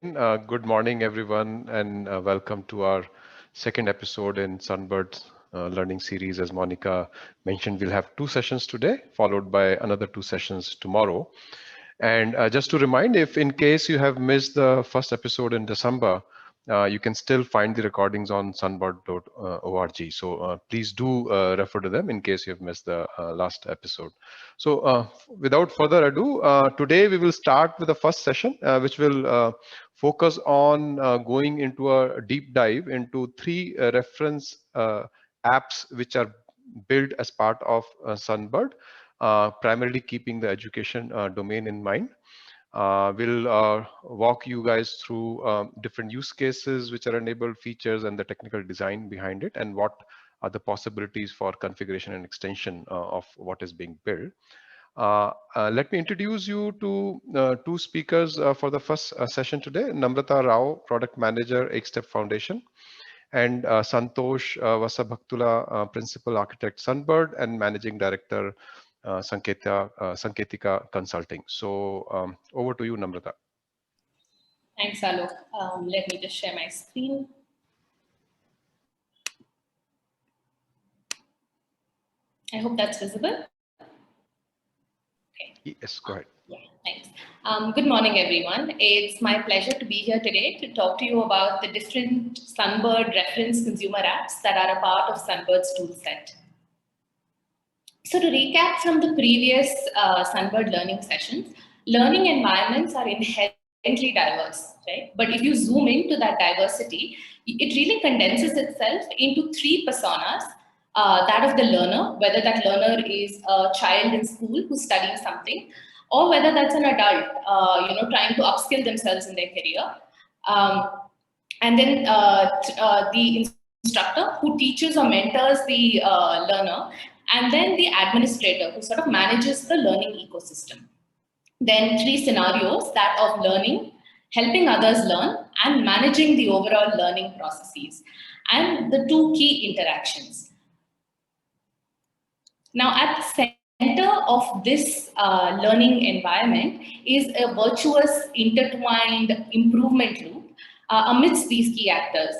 Good morning, everyone, and welcome to our second episode in Sunbird's learning series. As Monica mentioned, we'll have two sessions today, followed by another two sessions tomorrow. And just to remind, if in case you have missed the first episode in December, you can still find the recordings on sunbird.org. So please do refer to them in case you have missed the last episode. So without further ado, today we will start with the first session, which will focus on going into a deep dive into three reference apps which are built as part of Sunbird, primarily keeping the education domain in mind. We'll walk you guys through different use cases which are enabled, features, and the technical design behind it, and what are the possibilities for configuration and extension of what is being built. Let me introduce you to two speakers for the first session today. Namrata Rao, Product Manager, Step Foundation, and Santosh Vasabhaktula, Principal Architect, Sunbird, and Managing Director, Sanketika Consulting. So over to you, Namrata. Thanks, Alok. Let me just share my screen. I hope that's visible. Okay. Yes, go ahead. Yeah, thanks. Good morning, everyone. It's my pleasure to be here today to talk to you about the different Sunbird reference consumer apps that are a part of Sunbird's toolset. So to recap from the previous Sunbird learning sessions, learning environments are inherently diverse, right? But if you zoom into that diversity, it really condenses itself into three personas. That of the learner, whether that learner is a child in school who's studying something, or whether that's an adult, trying to upskill themselves in their career. And then the instructor who teaches or mentors the learner, and then the administrator who sort of manages the learning ecosystem. Then three scenarios, that of learning, helping others learn, and managing the overall learning processes, and the two key interactions. Now, at the center of this learning environment is a virtuous, intertwined improvement loop amidst these key actors.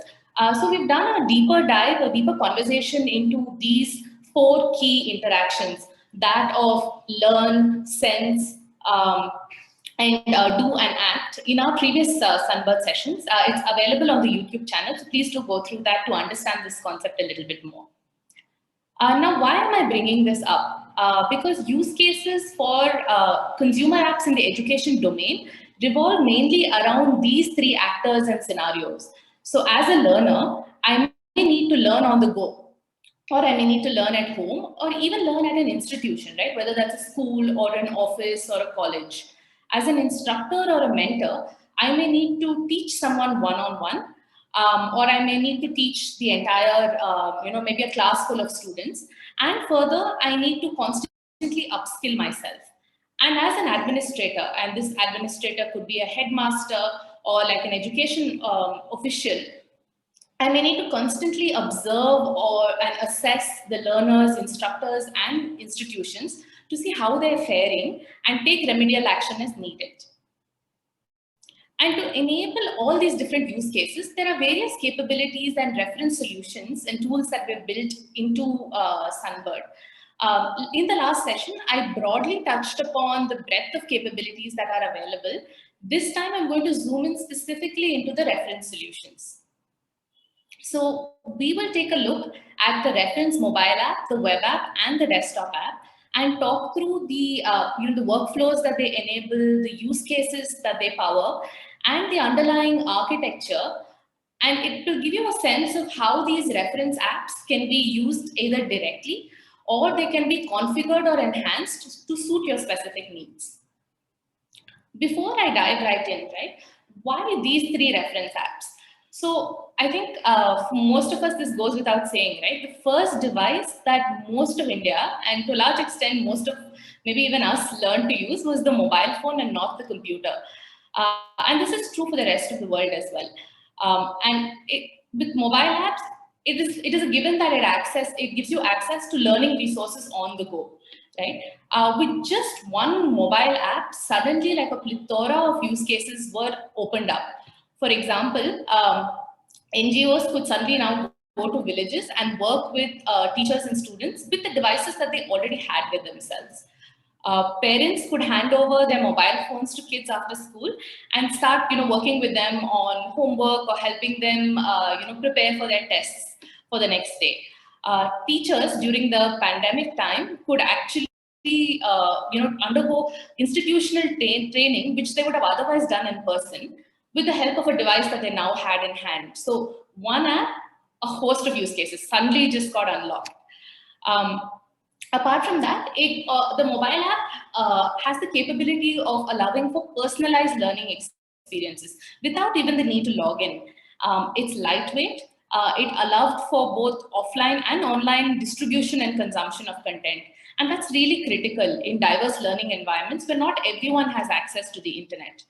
So we've done a deeper dive, a deeper conversation into these four key interactions, that of learn, sense, and do and act in our previous Sunbird sessions. It's available on the YouTube channel, so please do go through that to understand this concept a little bit more. Now, why am I bringing this up? Because use cases for consumer apps in the education domain revolve mainly around these three actors and scenarios. So as a learner, I may need to learn on the go, or I may need to learn at home, or even learn at an institution, right? Whether that's a school or an office or a college. As an instructor or a mentor, I may need to teach someone one-on-one, or I may need to teach the entire, maybe a class full of students. And further, I need to constantly upskill myself. And as an administrator, and this administrator could be a headmaster or like an education official, I may need to constantly observe and assess the learners, instructors, and institutions to see how they're faring and take remedial action as needed. And to enable all these different use cases, there are various capabilities and reference solutions and tools that were built into Sunbird. In the last session, I broadly touched upon the breadth of capabilities that are available. This time, I'm going to zoom in specifically into the reference solutions. So we will take a look at the reference mobile app, the web app, and the desktop app, and talk through the the workflows that they enable, the use cases that they power, and the underlying architecture. And it will give you a sense of how these reference apps can be used either directly or they can be configured or enhanced to suit your specific needs. Before I dive right in, why these three reference apps? So I think for most of us, this goes without saying, right? The first device that most of India, and to a large extent, most of maybe even us learned to use was the mobile phone and not the computer. And this is true for the rest of the world as well. With mobile apps, it is a given that it gives you access to learning resources on the go, right? With just one mobile app, suddenly like a plethora of use cases were opened up. For example, NGOs could suddenly now go to villages and work with teachers and students with the devices that they already had with themselves. Parents could hand over their mobile phones to kids after school and start, working with them on homework or helping them, prepare for their tests for the next day. Teachers during the pandemic time could actually, undergo institutional training, which they would have otherwise done in person, with the help of a device that they now had in hand. So one app, a host of use cases suddenly just got unlocked. Apart from that, the mobile app has the capability of allowing for personalized learning experiences without even the need to log in. It's lightweight. It allowed for both offline and online distribution and consumption of content. And that's really critical in diverse learning environments where not everyone has access to the internet.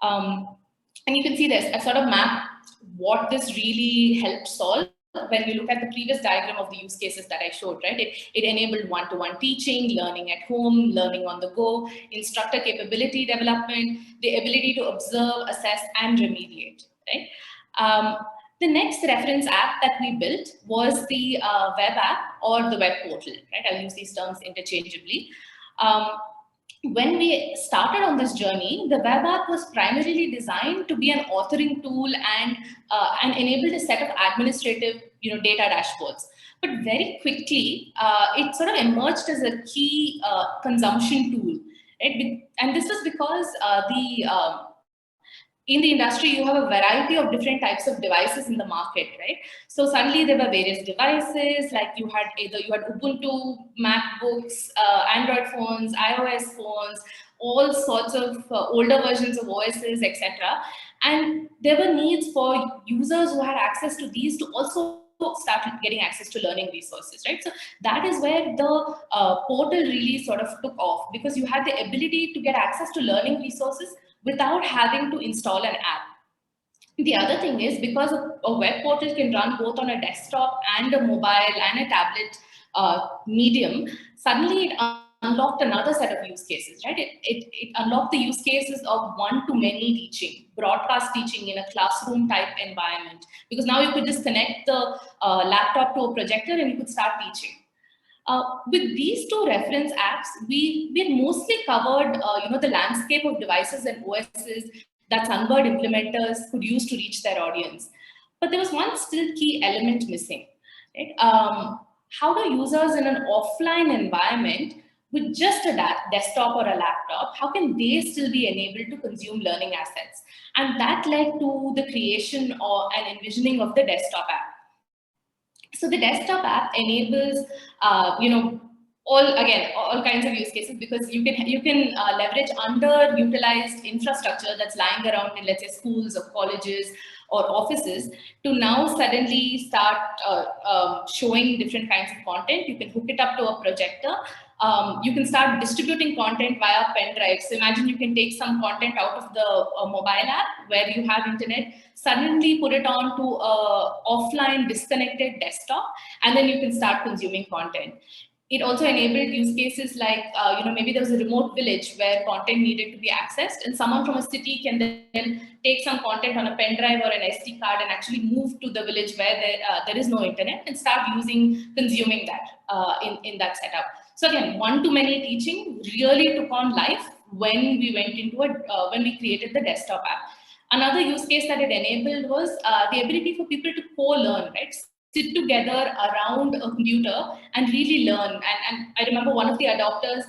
And you can see this, I sort of mapped what this really helped solve. When we look at the previous diagram of the use cases that I showed, right? It enabled one-to-one teaching, learning at home, learning on the go, instructor capability development, the ability to observe, assess, and remediate, right? The next reference app that we built was the web app or the web portal, right? I'll use these terms interchangeably. When we started on this journey, the web app was primarily designed to be an authoring tool and enabled a set of administrative, data dashboards. But very quickly, it sort of emerged as a key consumption tool, right? And this was because in the industry, you have a variety of different types of devices in the market, right? So suddenly there were various devices, like you had Ubuntu, MacBooks, Android phones, iOS phones, all sorts of older versions of OSs, etc. And there were needs for users who had access to these to also start getting access to learning resources, right? So that is where the portal really sort of took off, because you had the ability to get access to learning resources without having to install an app. The other thing is, because a web portal can run both on a desktop and a mobile and a tablet medium, suddenly it unlocked another set of use cases, right? It unlocked the use cases of one-to-many teaching, broadcast teaching in a classroom type environment, because now you could just connect the laptop to a projector and you could start teaching. With these two reference apps, we had mostly covered, the landscape of devices and OSs that Sunbird implementers could use to reach their audience. But there was one still key element missing, right? How do users in an offline environment with just a desktop or a laptop, how can they still be enabled to consume learning assets? And that led to the creation or an envisioning of the desktop app. So the desktop app enables, all kinds of use cases, because you can leverage underutilized infrastructure that's lying around in, let's say, schools or colleges or offices, to now suddenly start showing different kinds of content. You can hook it up to a projector. You can start distributing content via pen drives. So imagine you can take some content out of the mobile app where you have internet, suddenly put it on to a offline disconnected desktop, and then you can start consuming content. It also enabled use cases like, maybe there was a remote village where content needed to be accessed, and someone from a city can then take some content on a pen drive or an SD card and actually move to the village where there is no internet and start consuming that in that setup. So again, one-to-many teaching really took on life when we went into when we created the desktop app. Another use case that it enabled was the ability for people to co-learn, right? Sit together around a computer and really learn. And I remember one of the adopters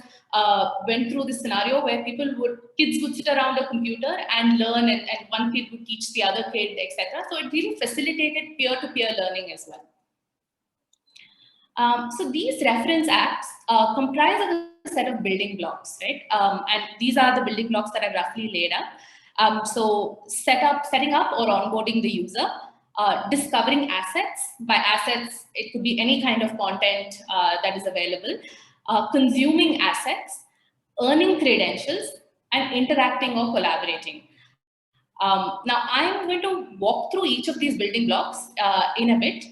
went through this scenario where kids would sit around a computer and learn, and one kid would teach the other kid, etc. So it really facilitated peer-to-peer learning as well. So these reference apps comprise of a set of building blocks, right? And these are the building blocks that I've roughly laid out. So setting up or onboarding the user, discovering assets. By assets, it could be any kind of content that is available, consuming assets, earning credentials, and interacting or collaborating. Now, I'm going to walk through each of these building blocks in a bit.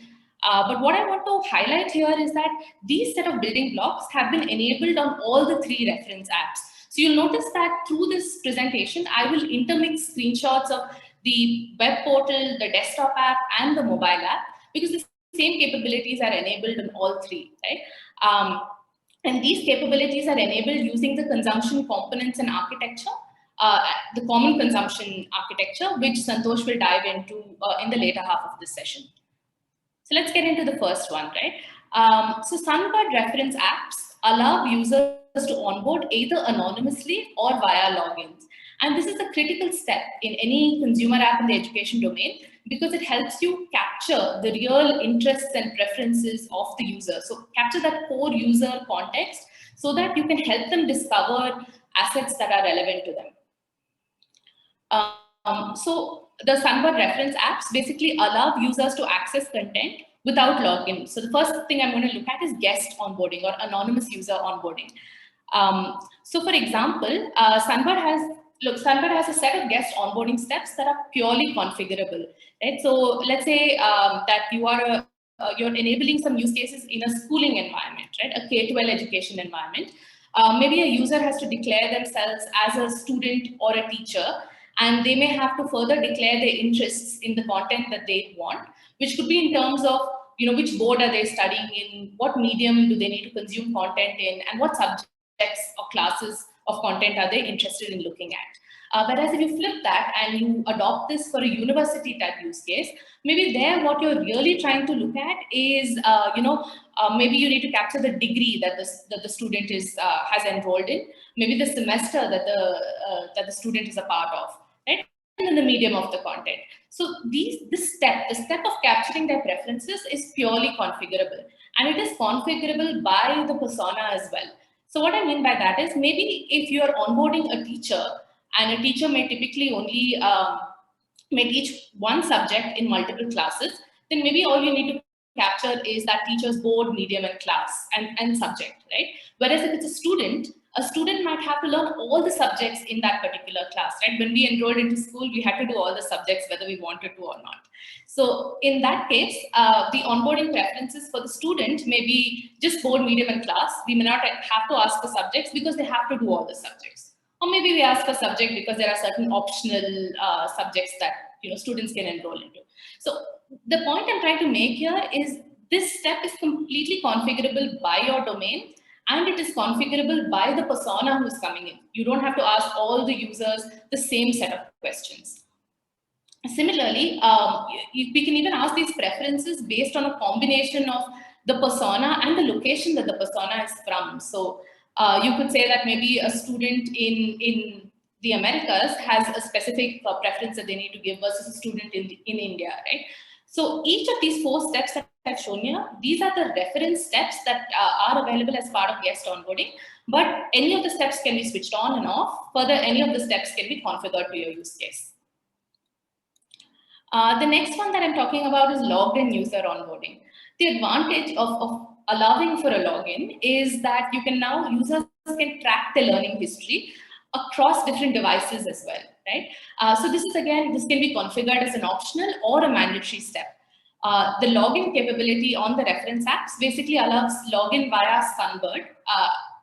But what I want to highlight here is that these set of building blocks have been enabled on all the three reference apps. So you'll notice that through this presentation, I will intermix screenshots of the web portal, the desktop app, and the mobile app, because the same capabilities are enabled in all three, right? And these capabilities are enabled using the consumption components and architecture, the common consumption architecture, which Santosh will dive into in the later half of this session. So let's get into the first one, right? So Sunbird reference apps allow users to onboard either anonymously or via logins. And this is a critical step in any consumer app in the education domain, because it helps you capture the real interests and preferences of the user. So capture that core user context so that you can help them discover assets that are relevant to them. So the Sunbird reference apps basically allow users to access content without login. So the first thing I'm going to look at is guest onboarding or anonymous user onboarding. So for example, Sunbird has a set of guest onboarding steps that are purely configurable, right? So let's say that you're enabling some use cases in a schooling environment, right? A K-12 education environment. Maybe a user has to declare themselves as a student or a teacher, and they may have to further declare their interests in the content that they want, which could be in terms of, which board are they studying in, what medium do they need to consume content in, and what subjects or classes of content are they interested in looking at. Whereas if you flip that and you adopt this for a university type use case, maybe there what you're really trying to look at is, maybe you need to capture the degree that the student has enrolled in, maybe the semester that the student is a part of, right? And then the medium of the content. So the step of capturing their preferences is purely configurable, and it is configurable by the persona as well. So what I mean by that is, maybe if you are onboarding a teacher, and a teacher may typically only may teach one subject in multiple classes, then maybe all you need to capture is that teacher's board, medium, and class and subject, right? Whereas if it's a student might have to learn all the subjects in that particular class, right? When we enrolled into school, we had to do all the subjects whether we wanted to or not. So in that case, the onboarding preferences for the student may be just board, medium, and class. We may not have to ask for subjects because they have to do all the subjects. Or maybe we ask for subject because there are certain optional subjects that students can enroll into. So the point I'm trying to make here is this step is completely configurable by your domain, and it is configurable by the persona who's coming in. You don't have to ask all the users the same set of questions. Similarly, we can even ask these preferences based on a combination of the persona and the location that the persona is from. So you could say that maybe a student in the Americas has a specific preference that they need to give versus a student in India, right? So each of these 4 steps that I've shown here, these are the reference steps that are available as part of guest onboarding, but any of the steps can be switched on and off. Further, any of the steps can be configured to your use case. The next one that I'm talking about is logged in user onboarding. The advantage of allowing for a login is that users can track their learning history across different devices as well, right? So this can be configured as an optional or a mandatory step. The login capability on the reference apps basically allows login via Sunbird,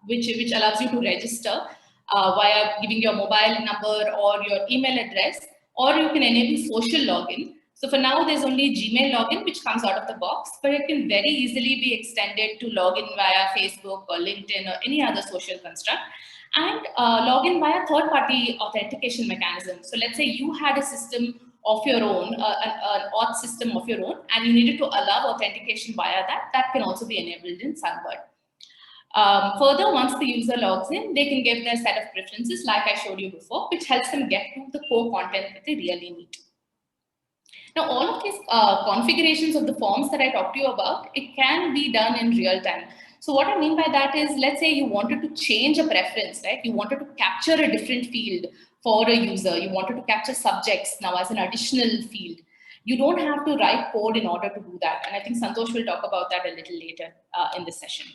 which allows you to register via giving your mobile number or your email address, or you can enable social login. So for now, there's only Gmail login, which comes out of the box, but it can very easily be extended to login via Facebook or LinkedIn or any other social construct, and login via third-party authentication mechanism. So let's say you had a system of your own, an auth system of your own, and you needed to allow authentication via that can also be enabled in Sunbird. Further, once the user logs in, they can give their set of preferences like I showed you before, which helps them get to the core content that they really need. Now, all of these configurations of the forms that I talked to you about, it can be done in real time. So what I mean by that is, let's say you wanted to change a preference, right? You wanted to capture a different field for a user. You wanted to capture subjects now as an additional field. You don't have to write code in order to do that. And I think Santosh will talk about that a little later in this session.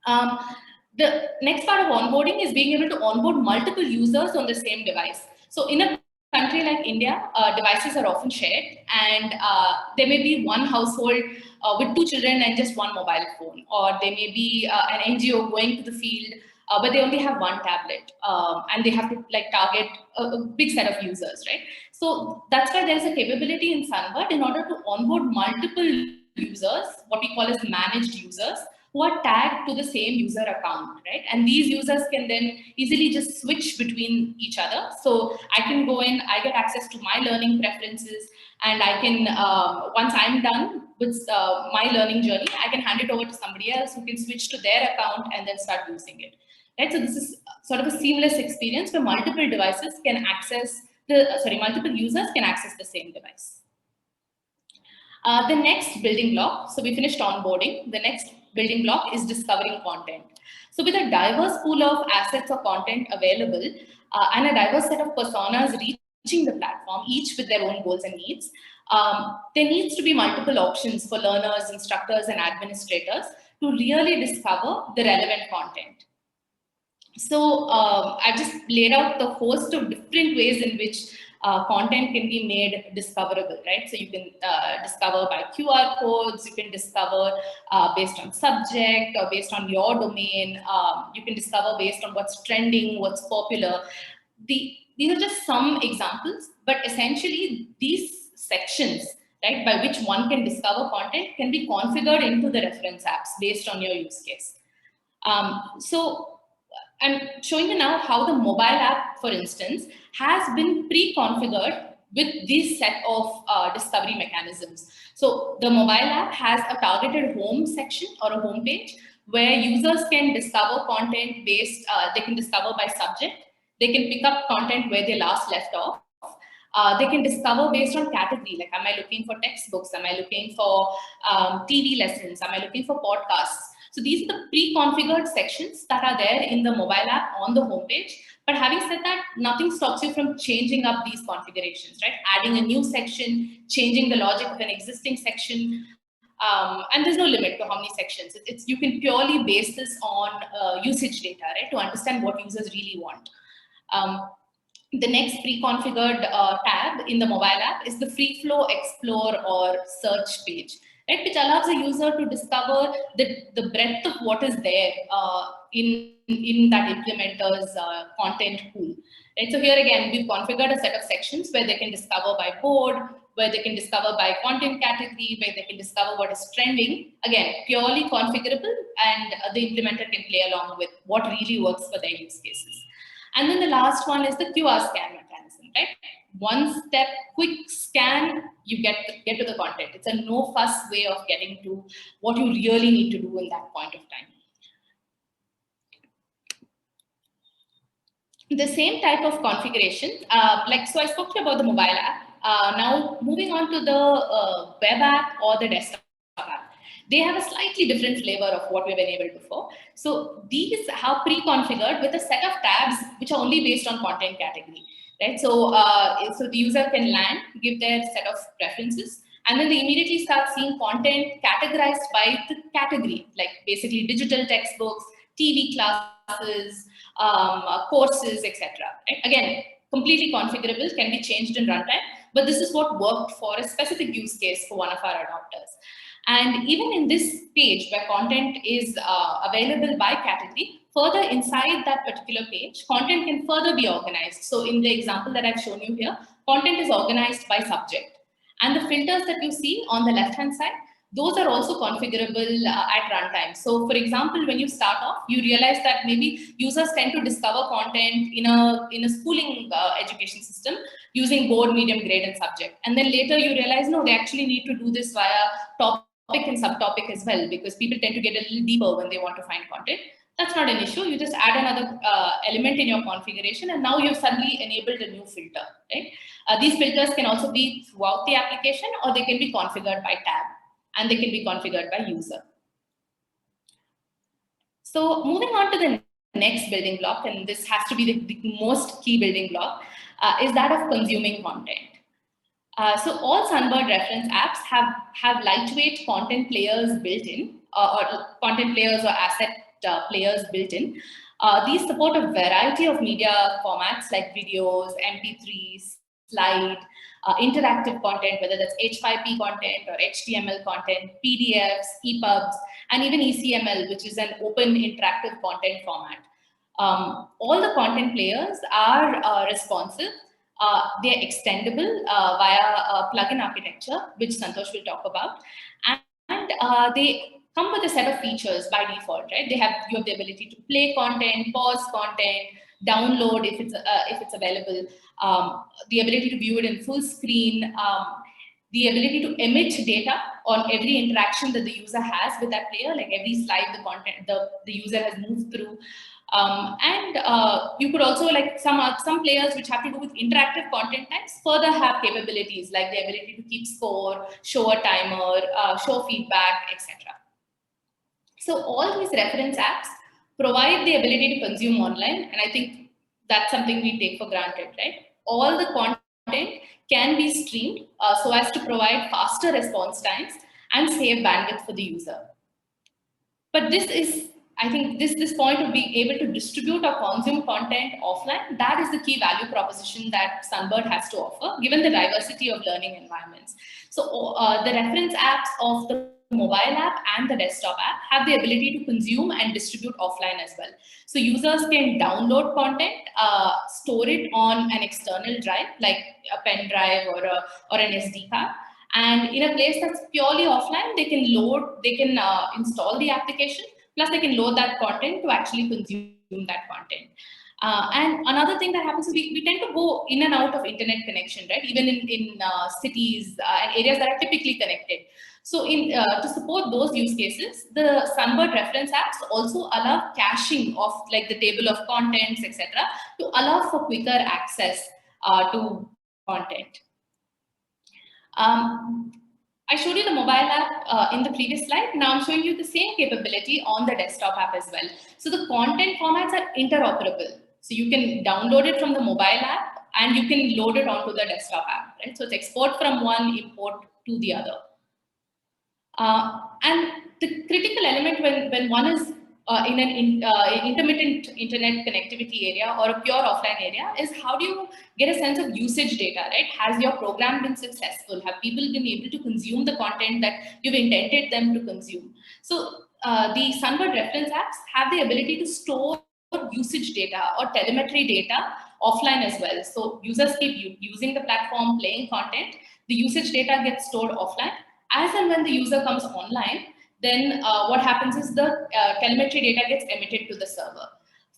The next part of onboarding is being able to onboard multiple users on the same device. So in a country like India, devices are often shared, and there may be one household with 2 children and just one mobile phone, or there may be an NGO going to the field, but they only have one tablet, and they have to target a big set of users, right? So that's why there's a capability in Sunbird in order to onboard multiple users, what we call as managed users, who are tagged to the same user account, right? And these users can then easily just switch between each other. So I can go in, I get access to my learning preferences, and I can, once I'm done with my learning journey, I can hand it over to somebody else who can switch to their account and then start using it, right? So this is sort of a seamless experience where multiple devices can access multiple users can access the same device. The next building block, so we finished onboarding. The next building block is discovering content. So with a diverse pool of assets or content available and a diverse set of personas reaching the platform, each with their own goals and needs, there needs to be multiple options for learners, instructors, and administrators to really discover the relevant content. So I've just laid out the host of different ways in which content can be made discoverable, right? So you can discover by QR codes, you can discover based on subject or based on your domain, you can discover based on what's trending, what's popular. These are just some examples, but essentially these sections, right, by which one can discover content can be configured into the reference apps based on your use case. So I'm showing you now how the mobile app, for instance, has been pre-configured with this set of discovery mechanisms. So the mobile app has a targeted home section or a home page where users can discover content based, they can discover by subject, they can pick up content where they last left off. They can discover based on category, like am I looking for textbooks, am I looking for TV lessons, am I looking for podcasts. So these are the pre-configured sections that are there in the mobile app on the homepage. But having said that, nothing stops you from changing up these configurations, right? Adding a new section, changing the logic of an existing section. And there's no limit to how many sections. You can purely base this on usage data, right? To understand what users really want. The next pre-configured tab in the mobile app is the free flow explore or search page, right, which allows a user to discover the breadth of what is there in that implementer's content pool. Right? So here again, we've configured a set of sections where they can discover by board, where they can discover by content category, where they can discover what is trending. Again, purely configurable, and the implementer can play along with what really works for their use cases. And then the last one is the QR scan mechanism, right? One step, quick scan, you get to the content. It's a no fuss way of getting to what you really need to do in that point of time. The same type of configuration, so I spoke to you about the mobile app. Now moving on to the web app or the desktop app. They have a slightly different flavor of what we've enabled before. So these are pre-configured with a set of tabs which are only based on content category, right? So, so the user can land, give their set of preferences, and then they immediately start seeing content categorized by the category, like basically digital textbooks, TV classes, courses, etc. Right? Again, completely configurable, can be changed in runtime, but this is what worked for a specific use case for one of our adopters. And even in this page where content is available by category, further inside that particular page, content can further be organized. So in the example that I've shown you here, content is organized by subject. And the filters that you see on the left-hand side, those are also configurable at runtime. So for example, when you start off, you realize that maybe users tend to discover content in a schooling education system using board, medium, grade, and subject. And then later you realize, no, they actually need to do this via topic and subtopic as well, because people tend to get a little deeper when they want to find content. That's not an issue. You just add another element in your configuration, and now you've suddenly enabled a new filter, right? These filters can also be throughout the application, or they can be configured by tab, and they can be configured by user. So moving on to the next building block, and this has to be the most key building block, is that of consuming content. So all Sunbird reference apps have lightweight content players built in, or content players or asset players built in. These support a variety of media formats like videos, MP3s, slide, interactive content, whether that's H5P content or HTML content, PDFs, EPUBs, and even ECML, which is an open interactive content format. All the content players are responsive. They're extendable via a plugin architecture, which Santosh will talk about. And they come with a set of features by default, right? You have the ability to play content, pause content, download if it's available, the ability to view it in full screen, the ability to emit data on every interaction that the user has with that player, like every slide the user has moved through. You could also, like some players which have to do with interactive content types, further have capabilities like the ability to keep score, show a timer, show feedback, etc. So all these reference apps provide the ability to consume online, and I think that's something we take for granted, right? All the content can be streamed so as to provide faster response times and save bandwidth for the user. But this is, I think, this point of being able to distribute or consume content offline, that is the key value proposition that Sunbird has to offer, given the diversity of learning environments. So the reference apps of the mobile app and the desktop app have the ability to consume and distribute offline as well. So users can download content, store it on an external drive, like a pen drive or an SD card. And in a place that's purely offline, they can install the application, plus they can load that content to actually consume that content. And another thing that happens is we tend to go in and out of internet connection, right? Even in cities and areas that are typically connected. So to support those use cases, the Sunbird reference apps also allow caching of like the table of contents, etc., to allow for quicker access to content. I showed you the mobile app in the previous slide. Now I'm showing you the same capability on the desktop app as well. So the content formats are interoperable. So you can download it from the mobile app and you can load it onto the desktop app, right? So it's export from one, import to the other. And the critical element when one is in an intermittent internet connectivity area or a pure offline area is how do you get a sense of usage data, right? Has your program been successful? Have people been able to consume the content that you've intended them to consume? So the Sunbird reference apps have the ability to store usage data or telemetry data offline as well. So users keep using the platform, playing content, the usage data gets stored offline. As and when the user comes online, then what happens is the telemetry data gets emitted to the server.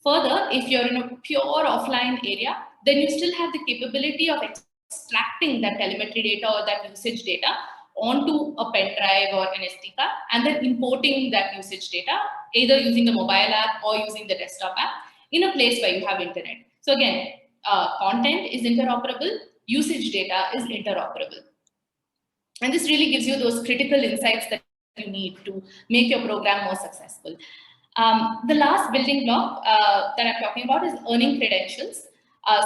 Further, if you're in a pure offline area, then you still have the capability of extracting that telemetry data or that usage data onto a pen drive or an SD card, and then importing that usage data, either using the mobile app or using the desktop app in a place where you have internet. So again, content is interoperable, usage data is interoperable. And this really gives you those critical insights that you need to make your program more successful. The last building block that I'm talking about is earning credentials.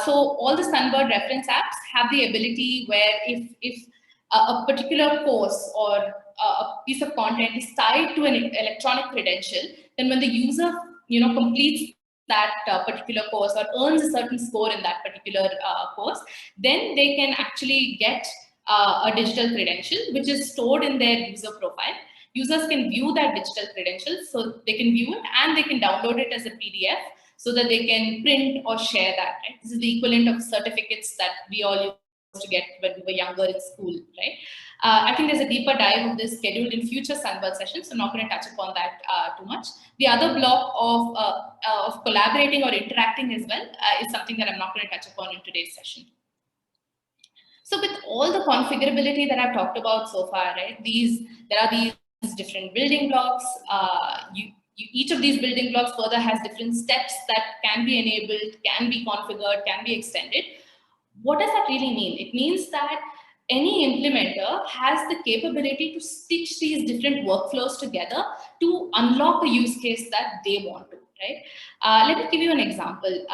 So all the Sunbird reference apps have the ability where if a particular course or a piece of content is tied to an electronic credential, then when the user completes that particular course or earns a certain score in that particular course, then they can actually get a digital credential, which is stored in their user profile. Users can view that digital credential, so they can view it and they can download it as a PDF so that they can print or share that. Right? This is the equivalent of certificates that we all used to get when we were younger in school, right? I think there's a deeper dive of this scheduled in future Sunbird sessions, so I'm not going to touch upon that too much. The other block of collaborating or interacting as well is something that I'm not going to touch upon in today's session. So with all the configurability that I've talked about so far, right? There are these different building blocks. Each of these building blocks further has different steps that can be enabled, can be configured, can be extended. What does that really mean? It means that any implementer has the capability to stitch these different workflows together to unlock a use case that they want to. Right? Let me give you an example.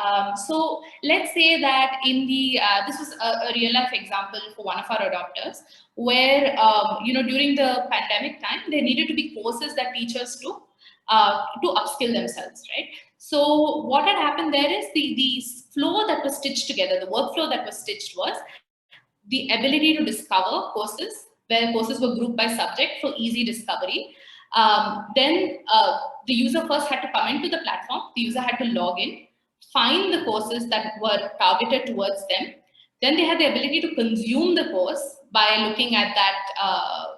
So let's say that in the this was a real life example for one of our adopters, where during the pandemic time there needed to be courses that teachers took to upskill themselves, right? So what had happened there is the flow that was stitched together, the workflow that was stitched was the ability to discover courses, where courses were grouped by subject for easy discovery. Then the user first had to come into the platform, the user had to log in, find the courses that were targeted towards them, Then they had the ability to consume the course by looking at that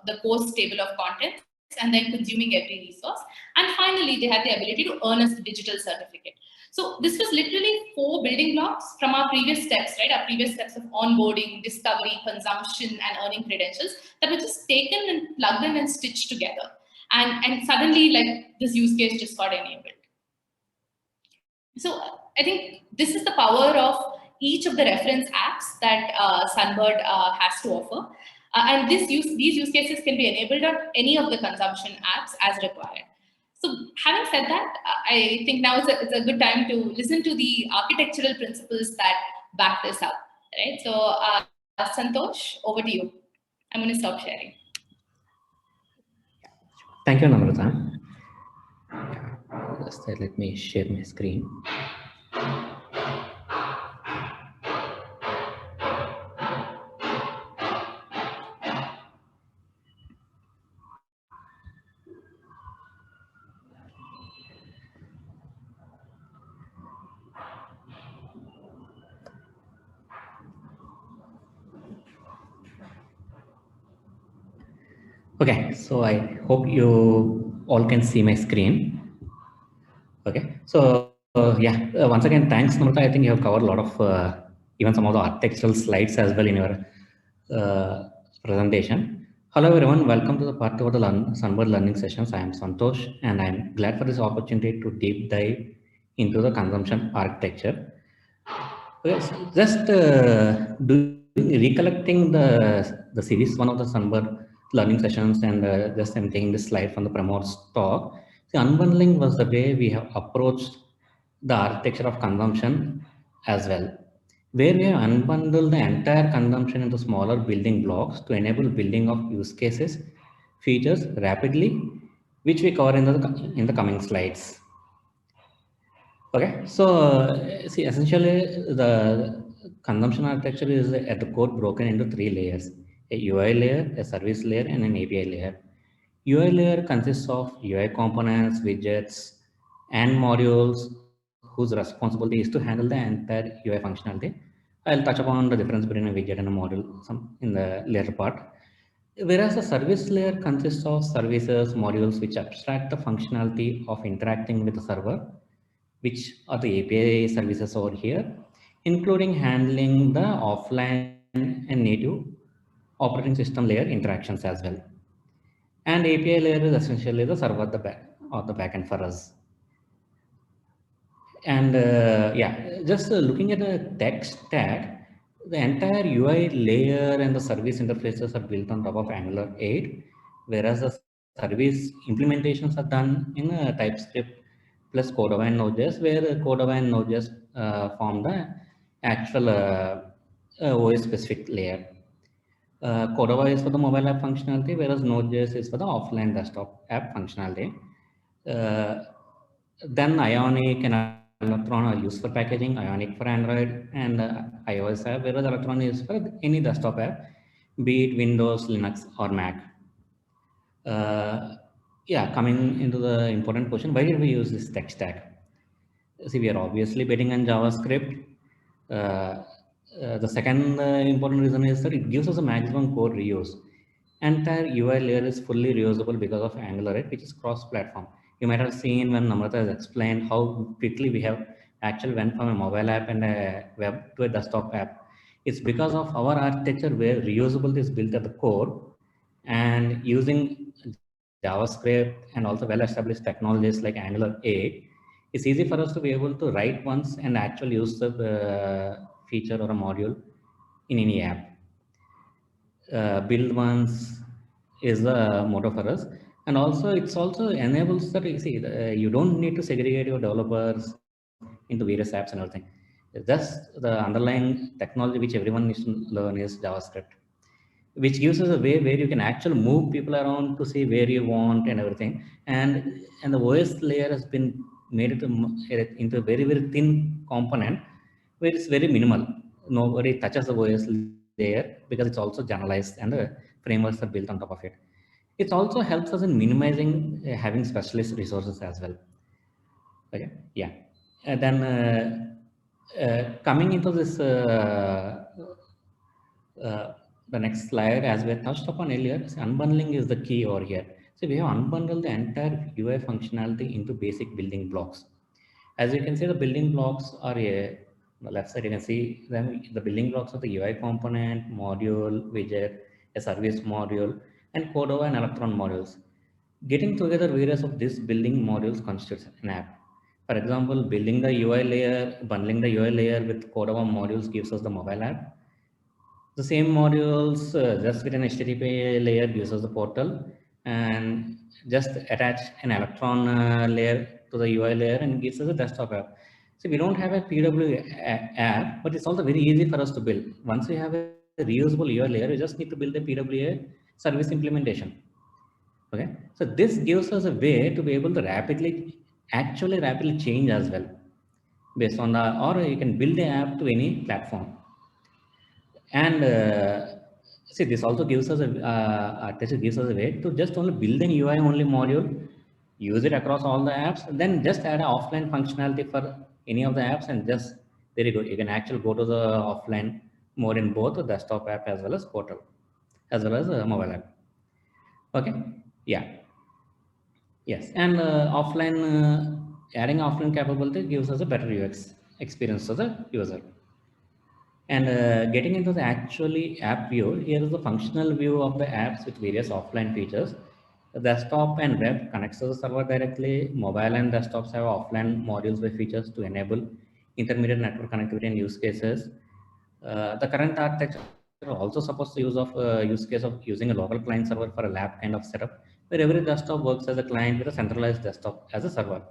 the course table of contents and then consuming every resource. And finally, they had the ability to earn a digital certificate. So this was literally 4 building blocks from our previous steps, right? Our previous steps of onboarding, discovery, consumption, and earning credentials that were just taken and plugged in and stitched together. And suddenly, like, this use case just got enabled. So I think this is the power of each of the reference apps that Sunbird has to offer. And these use cases can be enabled on any of the consumption apps as required. So having said that, I think now it's a good time to listen to the architectural principles that back this up. Right? So Santosh, over to you. I'm going to stop sharing. Thank you, Namrata. Just let me share my screen. Okay, so I hope you all can see my screen. Okay, so once again, thanks, Namrata. I think you have covered a lot of even some of the architectural slides as well in your presentation. Hello, everyone. Welcome to the part of the Sunbird Learning Sessions. I am Santosh, and I'm glad for this opportunity to deep dive into the consumption architecture. Okay, so just recollecting the series one of the Sunbird learning sessions, and just I'm taking this slide from the Pramod's talk. The unbundling was the way we have approached the architecture of consumption as well, where we have unbundled the entire consumption into smaller building blocks to enable building of use cases, features rapidly, which we cover in the coming slides. Okay, so see, essentially the consumption architecture is at the core broken into 3 layers: a UI layer, a service layer, and an API layer. UI layer consists of UI components, widgets, and modules whose responsibility is to handle the entire UI functionality. I'll touch upon the difference between a widget and a module in the later part. Whereas the service layer consists of services, modules which abstract the functionality of interacting with the server, which are the API services over here, including handling the offline and native operating system layer interactions as well. And API layer is essentially the server at the back or the backend for us. And just looking at the tech stack, the entire UI layer and the service interfaces are built on top of Angular 8, whereas the service implementations are done in TypeScript plus Cordova and Node.js, where Cordova and Node.js form the actual OS specific layer. Cordova is for the mobile app functionality, whereas Node.js is for the offline desktop app functionality. Then Ionic and Electron are used for packaging, Ionic for Android and iOS app, whereas Electron is for any desktop app, be it Windows, Linux, or Mac. Coming into the important question, why did we use this tech stack? See, we are obviously betting on JavaScript. The second important reason is that it gives us a maximum code reuse. Entire UI layer is fully reusable because of Angular 8, which is cross-platform. You might have seen when Namrata has explained how quickly we have actually went from a mobile app and a web to a desktop app. It's because of our architecture where reusability is built at the core, and using JavaScript and also well-established technologies like Angular 8, it's easy for us to be able to write once and actually use the feature or a module in any app. Build once is the motto for us, and also it's also enables that you don't need to segregate your developers into various apps and everything. Just the underlying technology which everyone needs to learn is JavaScript, which gives us a way where you can actually move people around to see where you want and everything. And the OS layer has been made into a very, very thin component where it's very minimal. Nobody touches the OS layer because it's also generalized and the frameworks are built on top of it. It also helps us in minimizing having specialist resources as well. Okay, yeah. And then coming into this The next slide, as we touched upon earlier, unbundling is the key over here. So we have unbundled the entire UI functionality into basic building blocks. As you can see, the building blocks are on the left side. You can see them. The building blocks of the UI component, module, widget, a service module, and Cordova and Electron modules. Getting together various of these building modules constitutes an app. For example, building the UI layer, bundling the UI layer with Cordova modules gives us the mobile app. The same modules just with an HTTP layer gives us the portal, and just attach an Electron layer to the UI layer and gives us a desktop app. So we don't have a PWA app, but it's also very easy for us to build. Once we have a reusable UI layer, we just need to build a PWA service implementation. Okay, so this gives us a way to be able to rapidly change as well based on the, or you can build the app to any platform. And see, this also gives us a way to just only build an UI only module, use it across all the apps, and then just add an offline functionality for any of the apps, and just very good. You can actually go to the offline mode in both the desktop app as well as portal, as well as mobile app. Okay, yeah, yes, and adding offline capability gives us a better UX experience to the user. And getting into the actually app view, here is the functional view of the apps with various offline features. The desktop and web connects to the server directly. Mobile and desktops have offline modules with features to enable intermediate network connectivity and use cases. The current architecture also supports the use case of using a local client server for a lab kind of setup, where every desktop works as a client with a centralized desktop as a server.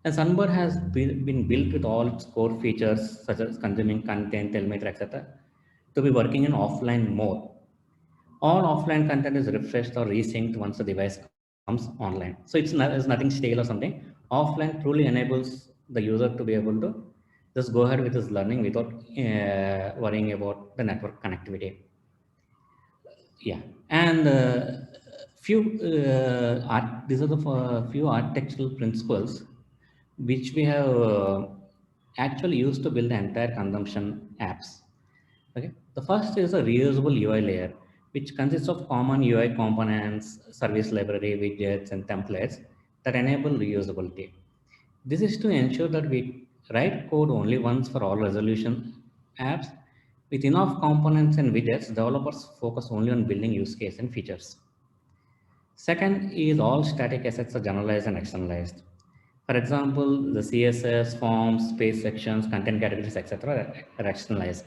And Sunbird has been built with all its core features such as consuming content, telemetry, etc., to be working in offline mode. All offline content is refreshed or resynced once the device comes online. So it's nothing stale or something. Offline truly enables the user to be able to just go ahead with his learning without worrying about the network connectivity. Yeah, and these are the few architectural principles which we have actually used to build the entire consumption apps. Okay, the first is a reusable UI layer, which consists of common UI components, service library, widgets, and templates that enable reusability. This is to ensure that we write code only once for all resolution apps. With enough components and widgets, developers focus only on building use case and features. Second is all static assets are generalized and externalized. For example, the CSS, forms, space sections, content categories, etc. are externalized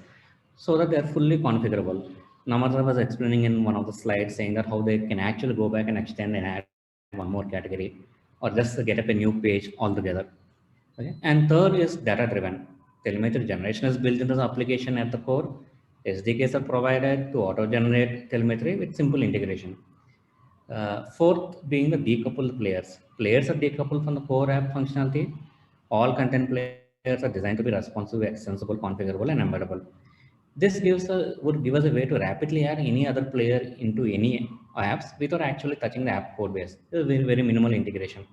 so that they are fully configurable. Namrata was explaining in one of the slides saying that how they can actually go back and extend and add one more category or just get up a new page altogether. Okay. And third is data driven. Telemetry generation is built into the application at the core. SDKs are provided to auto generate telemetry with simple integration. Fourth being the decoupled players. Players are decoupled from the core app functionality. All content players are designed to be responsive, extensible, configurable, and embeddable. This would give us a way to rapidly add any other player into any apps without actually touching the app code base. It's a very, very minimal integration.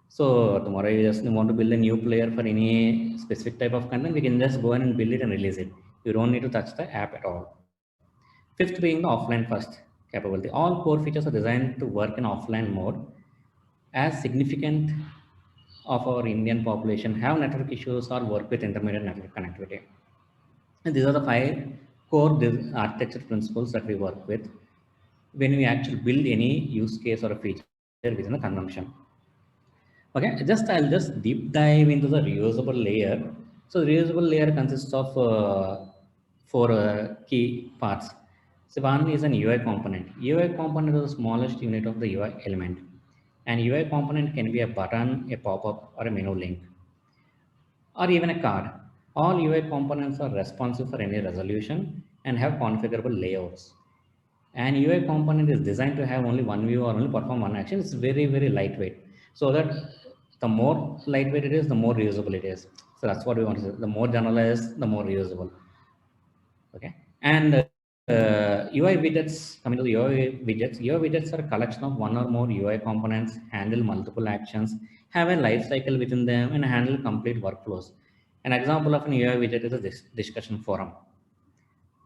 So tomorrow you just want to build a new player for any specific type of content, we can just go in and build it and release it. You don't need to touch the app at all. Fifth being the offline first capability. All core features are designed to work in offline mode, as significant of our Indian population have network issues or work with intermediate network connectivity. And these are the 5 core architecture principles that we work with when we actually build any use case or a feature within the consumption. Okay, I'll just deep dive into the reusable layer. So the reusable layer consists of 4 key parts. So one is an UI component. UI component is the smallest unit of the UI element. An UI component can be a button, a pop-up, or a menu link, or even a card. All UI components are responsive for any resolution and have configurable layouts. An UI component is designed to have only one view or only perform one action. It's very, very lightweight. So that the more lightweight it is, the more reusable it is. So that's what we want to say. The more generalized, the more reusable. Okay. And UI widgets, coming to the UI widgets are a collection of one or more UI components, handle multiple actions, have a life cycle within them, and handle complete workflows. An example of an UI widget is a discussion forum.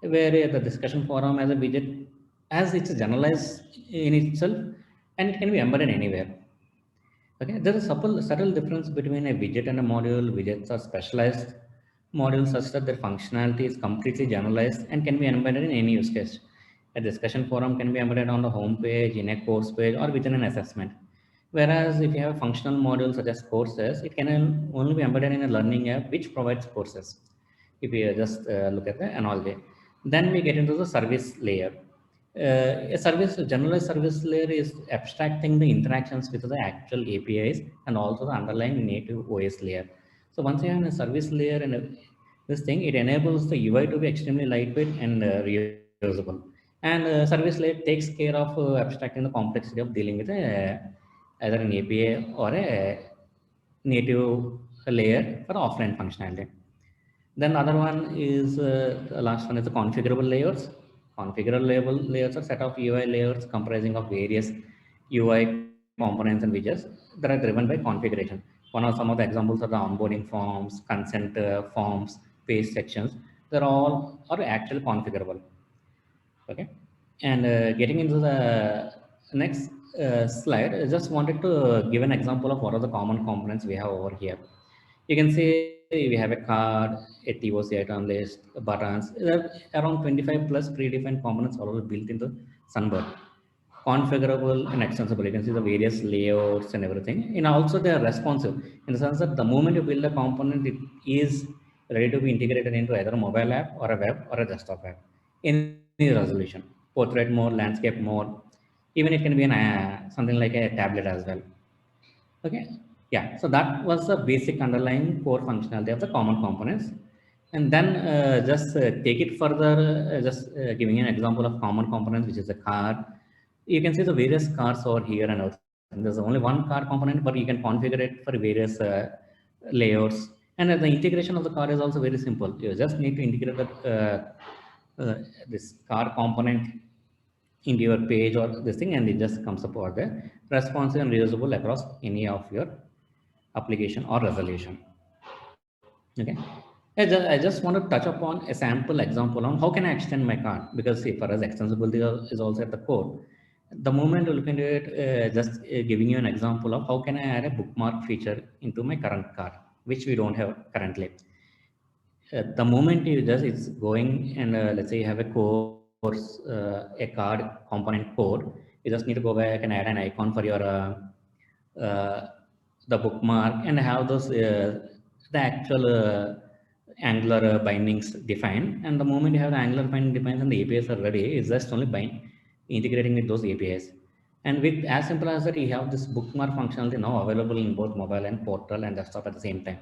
where the discussion forum as a widget, as it's generalized in itself, and it can be embedded anywhere. Okay, there is a subtle difference between a widget and a module. Widgets are specialized modules such that their functionality is completely generalized and can be embedded in any use case. A discussion forum can be embedded on the home page, in a course page, or within an assessment. Whereas if you have a functional module such as courses, it can only be embedded in a learning app which provides courses. If you just look at the analogy, then we get into the service layer. A generalized service layer is abstracting the interactions with the actual APIs and also the underlying native OS layer. So once you have a service layer and this thing, it enables the UI to be extremely lightweight and reusable. And service layer takes care of abstracting the complexity of dealing with either an API or a native layer for offline functionality. Then the other one is the last one is the configurable layers. Configurable layers are set of UI layers comprising of various UI components and widgets that are driven by configuration. Some of the examples are the onboarding forms, consent forms, page sections. They're all are actually configurable. Okay, and getting into the next slide, I just wanted to give an example of what are the common components we have over here. You can see we have a card, a TOC item list, buttons. There are around 25 plus predefined components already built into Sunbird. Configurable and extensible. You can see the various layouts and everything. And also they are responsive in the sense that the moment you build a component, it is ready to be integrated into either a mobile app or a web or a desktop app. Any resolution, portrait mode, landscape mode, even it can be an something like a tablet as well. Okay, yeah, so that was the basic underlying core functionality of the common components. And then just take it further, giving an example of common components, which is a car. You can see the various cars over here and out. There's only one car component, but you can configure it for various layouts. And the integration of the car is also very simple. You just need to integrate this car component into your page or this thing, and it just comes up over there, responsive and reusable across any of your application or resolution. Okay, I just want to touch upon a sample example on how can I extend my card, because see, for us extensibility is also at the core. The moment you look into it, giving you an example of how can I add a bookmark feature into my current card, which we don't have currently. The moment you just it's going and let's say you have a course, a card component code, you just need to go back and add an icon for your uh, the bookmark and have those the actual Angular bindings defined. And the moment you have the Angular binding defined and the APIs are ready, it's just only integrating with those APIs. And with as simple as that, you have this bookmark functionality now available in both mobile and portal and desktop at the same time.